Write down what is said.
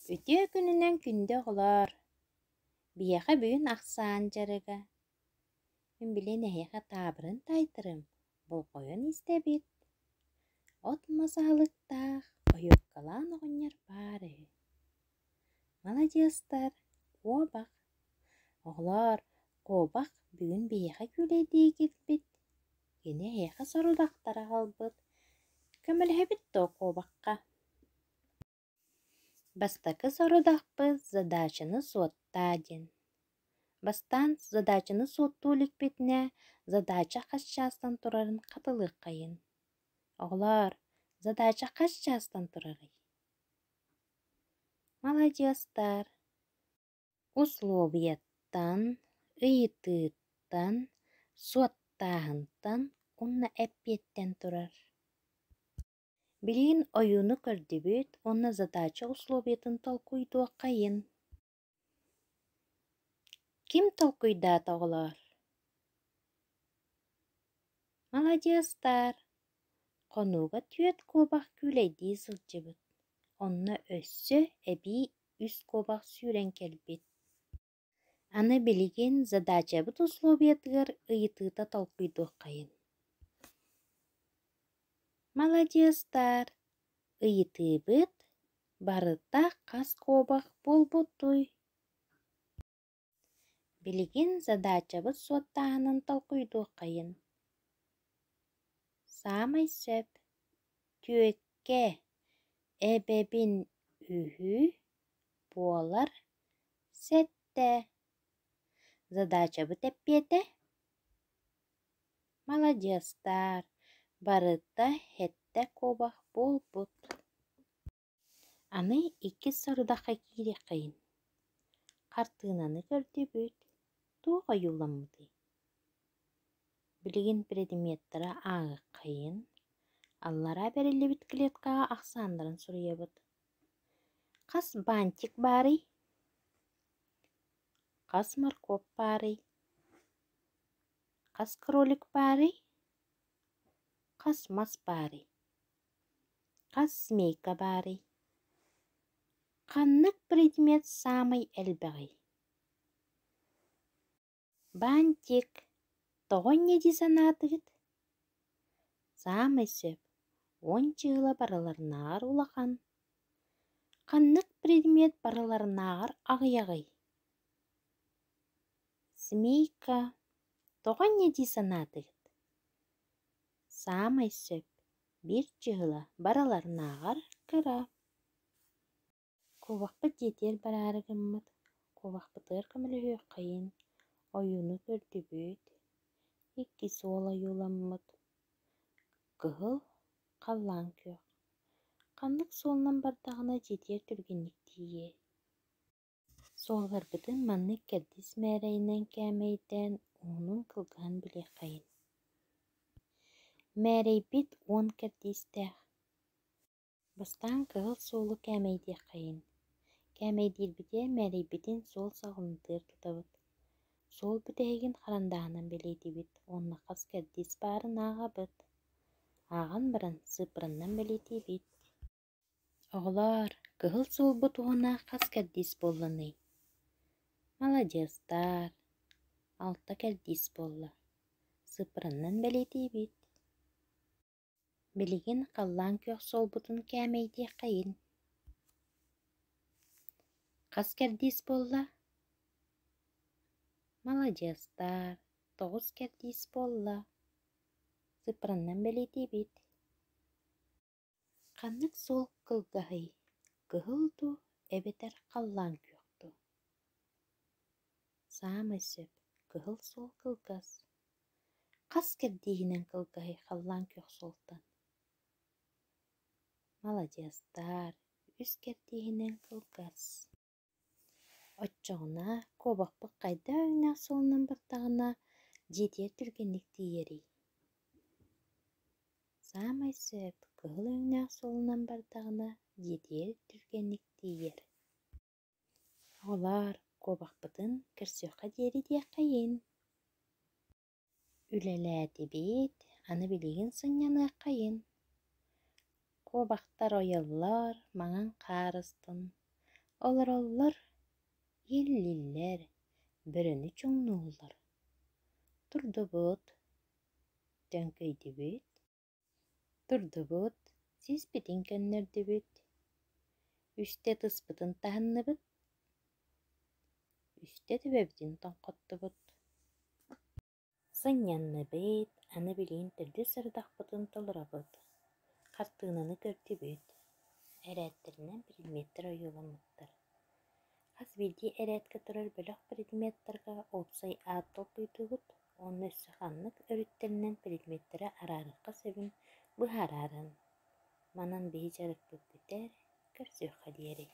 Үтө күнүнен күндө олар. Бияха бүгүн аксаан жарыга. Мен билен эһиэхэ таабырын тайтырым. Болкойон истебит. От масаалыктаах ойоккалаан оҕонньор баары. Маладьыстар, куобах. Оҕолор, куобах бүгүн бияха күлэйдии кирбит. Кини эһиэхэ сорудахтара халбыт. Көмөлөһөбүт тоо куобахха. Бастакы сорудахпыт задачаны суоттаадьын. Бастан задачаны суоттууликпитинэ задача хас чаастан турарын хатылыаккайын. Оҕолор, задача хас чаастан турарый. Маладьыстар. Условияттан, ыйытыыттан, суоттааһынтан онна эппиэттэн турар. Билигин ойууну көрдүбүт, онна задача условиятын толкуйдуаккайын. Ким толкуйдаат оҕолор? Маладьыстар. Хонууга түөт куобах күлэйдии сылдьыбыт. Онна өссө эбии үс куобах сүүрэн келбит. Аны билигин задачабыт условиятыгар ыйытыыта толкуйдуаккайын. Маладьыстар. Ыйытыыбыт барыта хас куобах болбутуй. Билигин задачабыт суоттааһынын толкуйдуаккайын. Саамай сөп. Түөкке эбебин үһү буолар сэтте. Задачабыт эппиэтэ? Маладьыстар. Барыта хэтте куобах болбут. Аны икки сорудахха киириэххэйин. Хартыынаны көрдүбүт. Туох ойууламмытый. Билигин предметтара аагыккайын. Аллара бериллибит клеткага ахсаандарын суруйабыт. Хас бантик баарый. Хас моркоп баарый. Хас кролик баарый. Хас мас баарый. Хас змейка баарый. Ханнык предмет саамай элбэҕий. Бантик. Тоҕон неди санаатыгыт? Саамай сөп. Ончыыла бараларнаар улахан. Ханнык предмет бараларнаар аҕыйаҕый. Змейка. Тоҕон неди санаатыгыт? Саамай сөп. Бир чыыла бараларнааҕар кыра. Куобахпыт диэтигэр бараарыгыммыт. Куобахпытыгар көмөлөһүөххэйин. Ойууну көрдүбүт. Икки суол ойууламмыт. Кыһыл халлаан күөх. Ханнык суолунан бардаҕына дьиэтигэр түргэнниктиийэ. Суолгарбытын маннык кэрдис мээрэйинэн кээmäйдэн уонун кылгаһан билиэххэйин. Мээрэйбит уон кэрдиистээх. Бастаан кыһыл суолу кээmäйдиэххэйин. Кээmäйдиирбитэ мээрэйбитин суол саҕылынытыгар тутабыт. Суол бүтэһигин харандаһынан билиитибит. Уонна хас кэрдис баарын ааҕабыт. Ааҕан баран сыыппыранан билиитибит. Оҕолор, кыһыл суолбут уона хас кэрдис буолланый. Маладьыстар. Алта кэрдис буолла. Сыыппыранан билиитибит. Билигин халлаан күөх суолбутун кээmäйдиэххэйин. Хас кэрдис буолла? Маладьыстар. Тоҕус кэрдис буолла. Сыыппыранан билиитибит. Ханнык суол кылгаһый. Кыһылду эбэтэр халлаан күөхту. Саамай сөп. Кыһыл суол кылгас. Хас кэрдиһинэн кылгаһый халлаан күөх суолтан. Маладьыстар. Үс кэрдиһинэн кылгас. Оччоҕуна куобахпыт хайда өҥнээх суолунан бардаҕына дьиэтигэр түргэнниктиийэри. Саамай сөп. Кыһыл өҥнээх суолунан бардаҕына дьиэтигэр түргэнниктиийэр. Оҕолор, куобахпытын кырсыахха диэри диэххэйин. Үлэлээтибит, аны билигин сынньаныаххайын. Куобахтар ойоллор, маҥан хаарыстын. Олар иллиллер, біріні чоңнулар. Турдубут, төнкөйдүбүт. Турдубут, сіз бітін көннөрдүбүт. Үсте тыспытын тахынныбыт. Үсте түбәбітін тоңқоттубут. Сынянныбыт, аны білейін түрді сырдақпытын тылырабыт. Қартығынаны көрдүбүт. Әрәттерінен предметтер ойыламыттыр. Қас білді әрәтке тұрар бөлік предметтерға опсай аттол бұйтығыт. Оны өссі қанлық өріттерінен предметтері арарыққа сөбін бұхарарын. Манан бейі жарық бүк бітер, көрсі қадері.